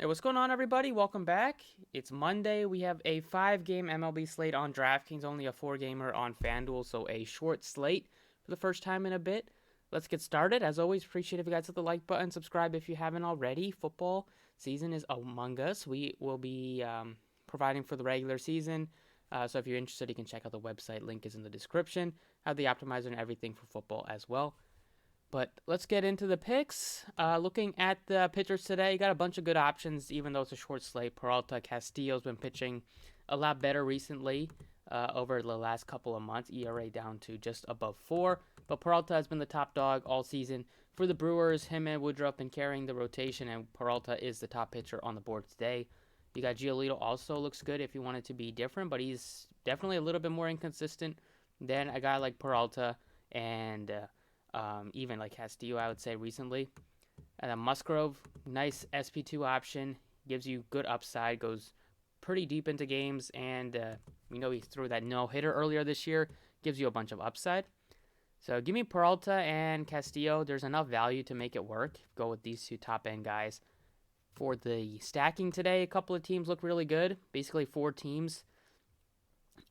Hey, what's going on, everybody? Welcome back. It's Monday. We have a 5-game MLB slate on DraftKings, only a 4-gamer on FanDuel, so a short slate for the first time in a bit. Let's get started. As always, appreciate if you guys hit the like button, subscribe if you haven't already. Football season is among us. We will be providing for the regular season, so if you're interested, you can check out the website. Link is in the description. Have the optimizer and everything for football as well. But let's get into the picks. Looking at the pitchers today, you got a bunch of good options, even though it's a short slate. Peralta, Castillo's been pitching a lot better recently over the last couple of months. ERA down to just above 4. But Peralta has been the top dog all season. For the Brewers, him and Woodruff been carrying the rotation, and Peralta is the top pitcher on the board today. You got Giolito also looks good if you want it to be different, but he's definitely a little bit more inconsistent than a guy like Peralta and even like Castillo, I would say, recently. And then Musgrove, nice SP2 option, gives you good upside, goes pretty deep into games, and we know he threw that no-hitter earlier this year, gives you a bunch of upside. So give me Peralta and Castillo. There's enough value to make it work. Go with these two top-end guys. For the stacking today, a couple of teams look really good. Basically, 4 teams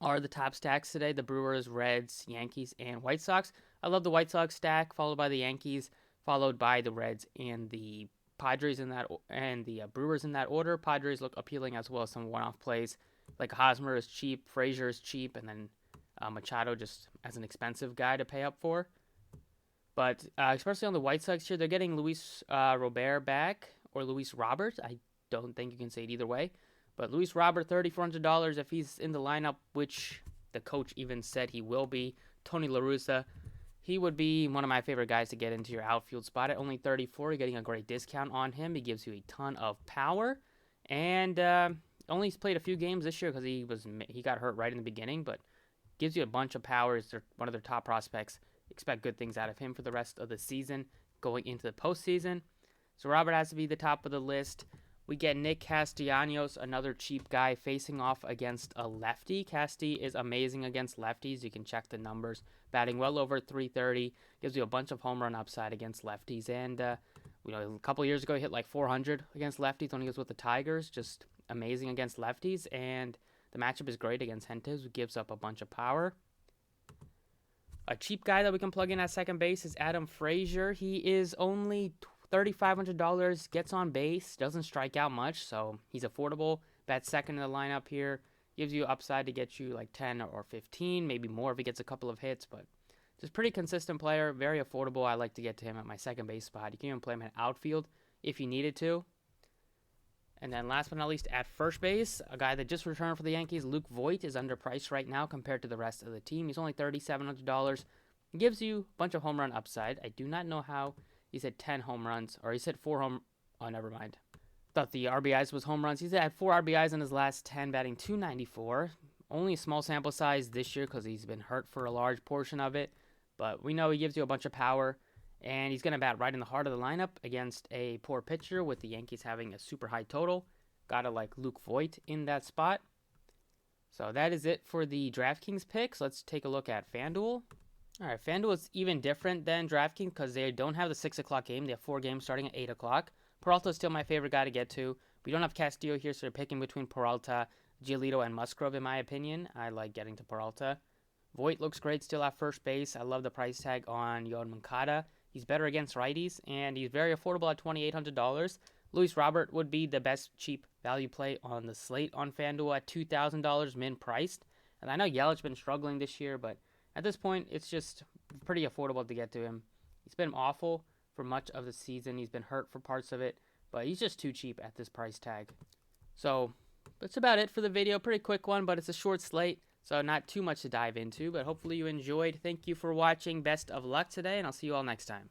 are the top stacks today: the Brewers, Reds, Yankees, and White Sox. I love the White Sox stack, followed by the Yankees, followed by the Reds and the Padres in that, and the Brewers in that order. Padres look appealing as well as some one-off plays, like Hosmer is cheap, Frazier is cheap, and then Machado just as an expensive guy to pay up for. But especially on the White Sox here, they're getting Luis Robert back, or Luis Robert. I don't think you can say it either way. But Luis Robert, $3,400 if he's in the lineup, which the coach even said he will be. Tony La Russa, he would be one of my favorite guys to get into your outfield spot. At only $34, you're getting a great discount on him. He gives you a ton of power, and only played a few games this year because he got hurt right in the beginning, but gives you a bunch of power. He's one of their top prospects. Expect good things out of him for the rest of the season going into the postseason. So Robert has to be the top of the list. We get Nick Castillanos, another cheap guy, facing off against a lefty. Casti is amazing against lefties. You can check the numbers. Batting well over 330. Gives you a bunch of home run upside against lefties. And, a couple years ago, he hit like 400 against lefties when he was with the Tigers. Just amazing against lefties. And the matchup is great against Gentes, who gives up a bunch of power. A cheap guy that we can plug in at second base is Adam Frazier. He is only $3,500, gets on base, doesn't strike out much, so he's affordable. Bats second in the lineup here. Gives you upside to get you like 10 or 15, maybe more if he gets a couple of hits, but just pretty consistent player, very affordable. I like to get to him at my second base spot. You can even play him in outfield if you needed to. And then last but not least, at first base, a guy that just returned for the Yankees, Luke Voigt, is underpriced right now compared to the rest of the team. He's only $3,700. Gives you a bunch of home run upside. I do not know how he's hit 10 home runs, or he's hit 4 home... Oh, never mind. Thought the RBIs was home runs. He's had 4 RBIs in his last 10, batting .294. Only a small sample size this year because he's been hurt for a large portion of it. But we know he gives you a bunch of power. And he's going to bat right in the heart of the lineup against a poor pitcher, with the Yankees having a super high total. Gotta like Luke Voigt in that spot. So that is it for the DraftKings picks. Let's take a look at FanDuel. Alright, FanDuel is even different than DraftKings because they don't have the 6 o'clock game. They have 4 games starting at 8 o'clock. Peralta is still my favorite guy to get to. We don't have Castillo here, so they're picking between Peralta, Giolito, and Musgrove, in my opinion. I like getting to Peralta. Voigt looks great still at first base. I love the price tag on Yoan Moncada. He's better against righties, and he's very affordable at $2,800. Luis Robert would be the best cheap value play on the slate on FanDuel at $2,000 min priced. And I know Yelich's been struggling this year, but at this point, it's just pretty affordable to get to him. He's been awful for much of the season. He's been hurt for parts of it, but he's just too cheap at this price tag. So that's about it for the video. Pretty quick one, but it's a short slate, so not too much to dive into, but hopefully you enjoyed. Thank you for watching. Best of luck today, and I'll see you all next time.